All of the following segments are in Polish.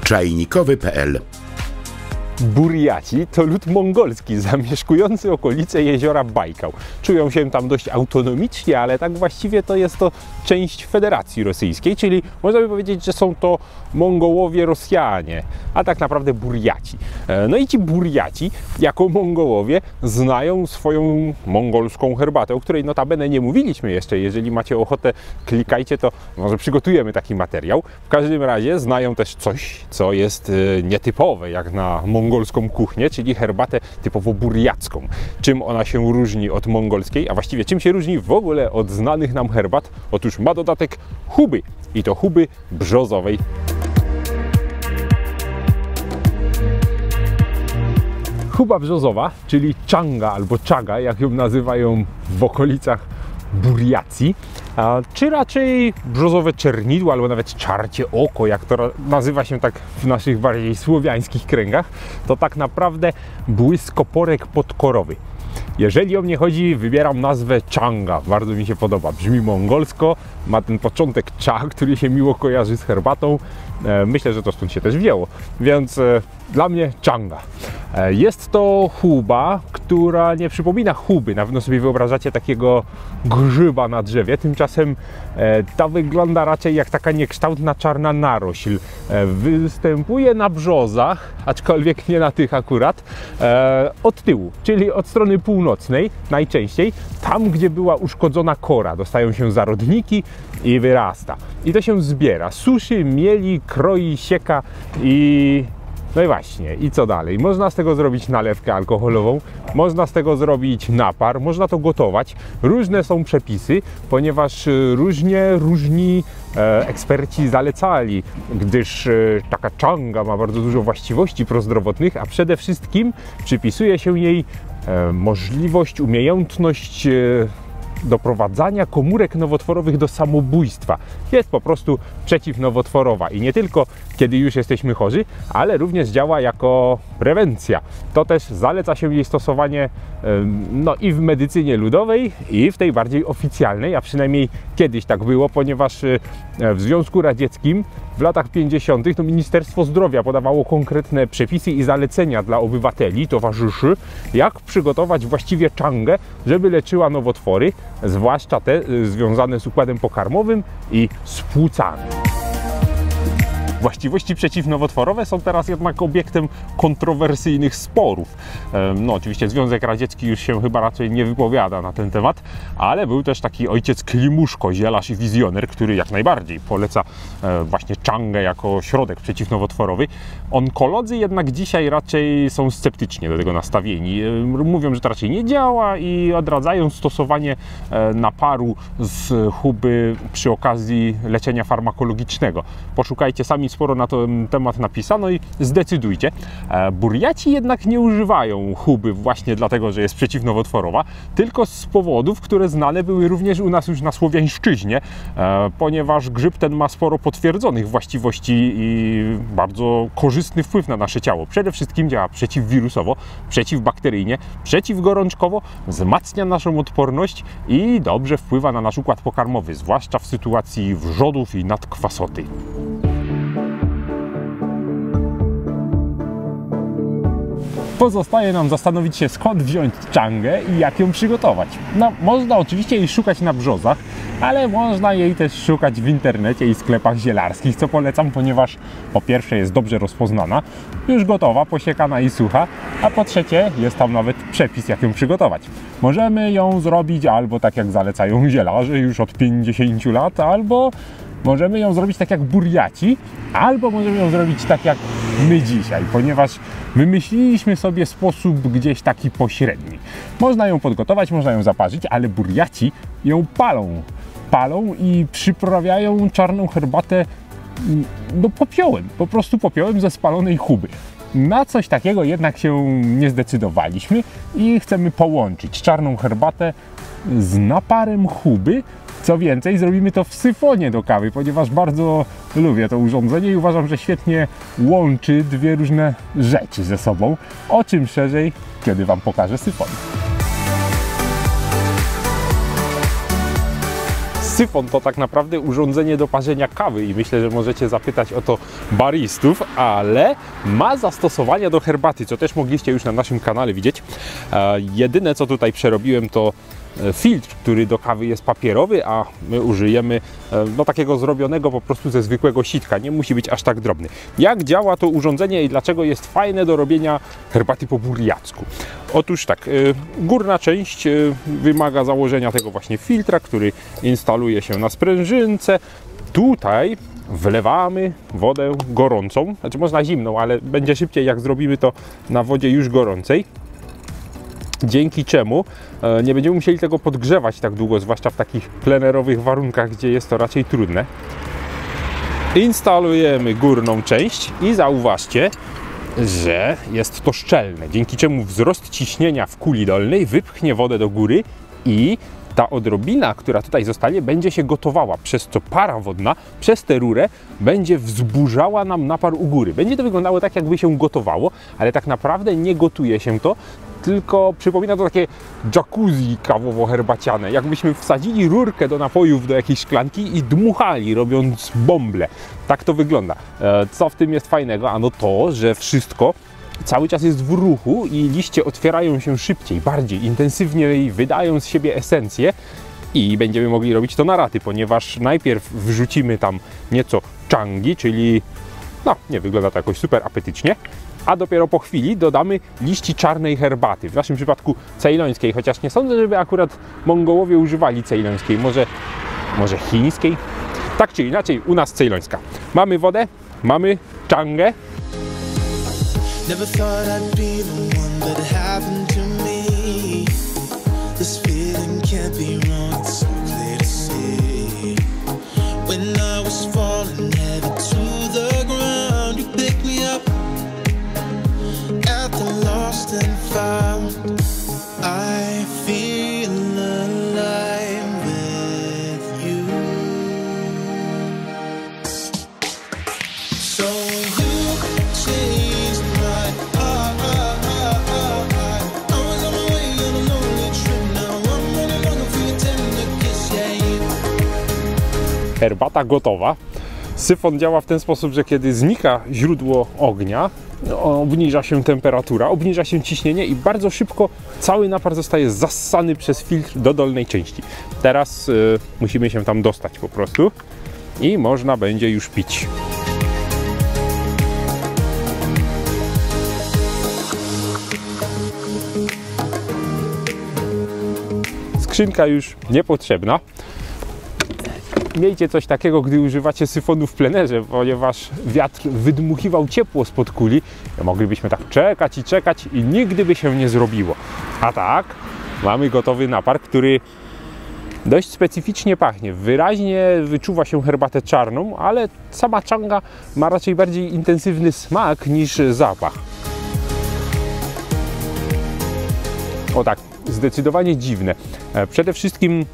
czajnikowy.pl. Burjaci to lud mongolski zamieszkujący okolice jeziora Bajkał. Czują się tam dość autonomicznie, ale tak właściwie to jest to część Federacji Rosyjskiej, czyli można by powiedzieć, że są to Mongołowie Rosjanie, a tak naprawdę Burjaci. No i ci Burjaci, jako Mongołowie, znają swoją mongolską herbatę, o której notabene nie mówiliśmy jeszcze. Jeżeli macie ochotę, klikajcie, to może przygotujemy taki materiał. W każdym razie znają też coś, co jest nietypowe, jak na mongolską kuchnię, czyli herbatę typowo burjacką. Czym ona się różni od mongolskiej, a właściwie czym się różni w ogóle od znanych nam herbat? Otóż ma dodatek huby i to huby brzozowej. Huba brzozowa, czyli czanga albo czaga, jak ją nazywają w okolicach Burjacji, czy raczej brzozowe czernidło, albo nawet czarcie oko, jak to nazywa się tak w naszych bardziej słowiańskich kręgach, to tak naprawdę błyskoporek podkorowy. Jeżeli o mnie chodzi, wybieram nazwę czanga. Bardzo mi się podoba. Brzmi mongolsko, ma ten początek cza, który się miło kojarzy z herbatą. Myślę, że to stąd się też wzięło. Więc dla mnie czanga. Jest to huba, która nie przypomina huby. Na pewno sobie wyobrażacie takiego grzyba na drzewie. Tymczasem ta wygląda raczej jak taka niekształtna czarna narośl. Występuje na brzozach, aczkolwiek nie na tych akurat, od tyłu, czyli od strony północnej najczęściej. Tam, gdzie była uszkodzona kora, dostają się zarodniki i wyrasta. I to się zbiera, suszy, mieli, kroi, sieka i... No i właśnie, i co dalej? Można z tego zrobić nalewkę alkoholową, można z tego zrobić napar, można to gotować. Różne są przepisy, ponieważ różni eksperci zalecali, gdyż taka czanga ma bardzo dużo właściwości prozdrowotnych, a przede wszystkim przypisuje się jej możliwość, umiejętność doprowadzania komórek nowotworowych do samobójstwa. Jest po prostu przeciwnowotworowa i nie tylko kiedy już jesteśmy chorzy, ale również działa jako prewencja. To też zaleca się jej stosowanie no i w medycynie ludowej, i w tej bardziej oficjalnej, a przynajmniej kiedyś tak było, ponieważ w Związku Radzieckim w latach 50. to Ministerstwo Zdrowia podawało konkretne przepisy i zalecenia dla obywateli, towarzyszy, jak przygotować właściwie czangę, żeby leczyła nowotwory, zwłaszcza te związane z układem pokarmowym i z płucami. Właściwości przeciwnowotworowe są teraz jednak obiektem kontrowersyjnych sporów. No oczywiście Związek Radziecki już się chyba raczej nie wypowiada na ten temat, ale był też taki ojciec Klimuszko, zielarz i wizjoner, który jak najbardziej poleca właśnie czangę jako środek przeciwnowotworowy. Onkolodzy jednak dzisiaj raczej są sceptycznie do tego nastawieni. Mówią, że to raczej nie działa i odradzają stosowanie naparu z huby przy okazji leczenia farmakologicznego. Poszukajcie sami, sporo na ten temat napisano i zdecydujcie. Burjaci jednak nie używają huby właśnie dlatego, że jest przeciwnowotworowa, tylko z powodów, które znane były również u nas już na Słowiańszczyźnie, ponieważ grzyb ten ma sporo potwierdzonych właściwości i bardzo korzystny wpływ na nasze ciało. Przede wszystkim działa przeciwwirusowo, przeciwbakteryjnie, przeciwgorączkowo, wzmacnia naszą odporność i dobrze wpływa na nasz układ pokarmowy, zwłaszcza w sytuacji wrzodów i nadkwasoty. Pozostaje nam zastanowić się, skąd wziąć czangę i jak ją przygotować. No, można oczywiście jej szukać na brzozach, ale można jej też szukać w internecie i sklepach zielarskich, co polecam, ponieważ po pierwsze jest dobrze rozpoznana, już gotowa, posiekana i sucha, a po trzecie jest tam nawet przepis, jak ją przygotować. Możemy ją zrobić albo tak jak zalecają zielarze już od 50 lat, albo możemy ją zrobić tak jak Burjaci, albo możemy ją zrobić tak jak my dzisiaj, ponieważ wymyśliliśmy sobie sposób gdzieś taki pośredni. Można ją podgotować, można ją zaparzyć, ale Burjaci ją palą i przyprawiają czarną herbatę no, popiołem, po prostu popiołem ze spalonej huby. Na coś takiego jednak się nie zdecydowaliśmy i chcemy połączyć czarną herbatę z naparem huby. Co więcej, zrobimy to w syfonie do kawy, ponieważ bardzo lubię to urządzenie i uważam, że świetnie łączy dwie różne rzeczy ze sobą, o czym szerzej, kiedy Wam pokażę syfon. syfon to tak naprawdę urządzenie do parzenia kawy i myślę, że możecie zapytać o to baristów, ale ma zastosowania do herbaty, co też mogliście już na naszym kanale widzieć. Jedyne co tutaj przerobiłem to filtr, który do kawy jest papierowy, a my użyjemy no, takiego zrobionego po prostu ze zwykłego sitka, nie musi być aż tak drobny. Jak działa to urządzenie i dlaczego jest fajne do robienia herbaty po burjacku? Otóż tak, górna część wymaga założenia tego właśnie filtra, który instaluje się na sprężynce. Tutaj wlewamy wodę gorącą, znaczy można zimną, ale będzie szybciej jak zrobimy to na wodzie już gorącej. Dzięki czemu nie będziemy musieli tego podgrzewać tak długo, zwłaszcza w takich plenerowych warunkach, gdzie jest to raczej trudne. Instalujemy górną część i zauważcie, że jest to szczelne, dzięki czemu wzrost ciśnienia w kuli dolnej wypchnie wodę do góry i ta odrobina, która tutaj zostanie, będzie się gotowała, przez co para wodna przez tę rurę będzie wzburzała nam napar u góry. Będzie to wyglądało tak, jakby się gotowało, ale tak naprawdę nie gotuje się to, tylko przypomina to takie jacuzzi kawowo-herbaciane. Jakbyśmy wsadzili rurkę do napojów do jakiejś szklanki i dmuchali, robiąc bąble. Tak to wygląda. Co w tym jest fajnego? Ano to, że wszystko cały czas jest w ruchu i liście otwierają się szybciej, bardziej, intensywniej, wydają z siebie esencję i będziemy mogli robić to na raty, ponieważ najpierw wrzucimy tam nieco changi, czyli no, nie wygląda to jakoś super apetycznie, a dopiero po chwili dodamy liści czarnej herbaty, w naszym przypadku cejlońskiej, chociaż nie sądzę, żeby akurat Mongołowie używali cejlońskiej, może chińskiej. Tak czy inaczej, u nas cejlońska. Mamy wodę, mamy changę. Never thought I'd be the one, but it happened to me. This feeling can't be wrong, it's so clear to see. When I was falling heavy to the ground, you picked me up at the lost and found. I feel alive with you. So you changed my heart. I was on my way on a lonely trip. Now I'm running looking for your tender kiss, yeah. Herbata gotowa. Syfon działa w ten sposób, że kiedy znika źródło ognia, obniża się temperatura, obniża się ciśnienie i bardzo szybko cały napar zostaje zassany przez filtr do dolnej części. Teraz musimy się tam dostać po prostu i można będzie już pić. Skrzynka już niepotrzebna. Miejcie coś takiego, gdy używacie syfonu w plenerze, ponieważ wiatr wydmuchiwał ciepło spod kuli. Moglibyśmy tak czekać i czekać i nigdy by się nie zrobiło. A tak, mamy gotowy napar, który dość specyficznie pachnie. Wyraźnie wyczuwa się herbatę czarną, ale sama changa ma raczej bardziej intensywny smak niż zapach. O tak, zdecydowanie dziwne. Przede wszystkim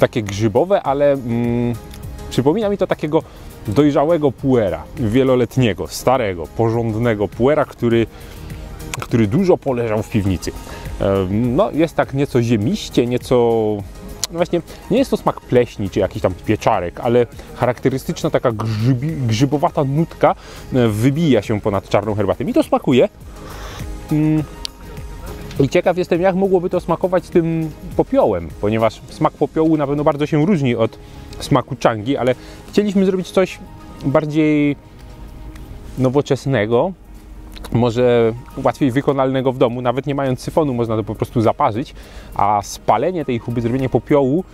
takie grzybowe, ale przypomina mi to takiego dojrzałego puera, wieloletniego, starego, porządnego puera, który dużo poleżał w piwnicy. No, jest tak nieco ziemiście, nieco... No właśnie, nie jest to smak pleśni czy jakiś tam pieczarek, ale charakterystyczna taka grzybowata nutka wybija się ponad czarną herbatę. Mi to smakuje. I ciekaw jestem, jak mogłoby to smakować z tym popiołem, ponieważ smak popiołu na pewno bardzo się różni od smaku changi, ale chcieliśmy zrobić coś bardziej nowoczesnego, może łatwiej wykonalnego w domu, nawet nie mając syfonu można to po prostu zaparzyć, a spalenie tej chuby, zrobienie popiołu,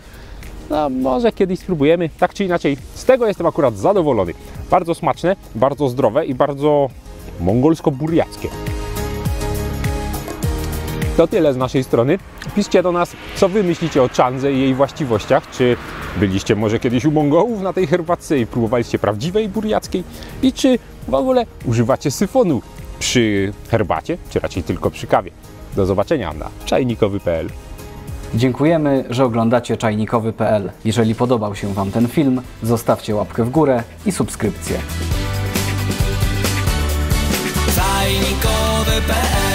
no może kiedyś spróbujemy. Tak czy inaczej, z tego jestem akurat zadowolony. Bardzo smaczne, bardzo zdrowe i bardzo mongolsko-burjackie. To tyle z naszej strony. Piszcie do nas, co wy myślicie o chandze i jej właściwościach. Czy byliście może kiedyś u Mongołów na tej herbatce i próbowaliście prawdziwej burjackiej? I czy w ogóle używacie syfonu przy herbacie, czy raczej tylko przy kawie? Do zobaczenia na czajnikowy.pl. Dziękujemy, że oglądacie czajnikowy.pl. Jeżeli podobał się wam ten film, zostawcie łapkę w górę i subskrypcję. Czajnikowy.pl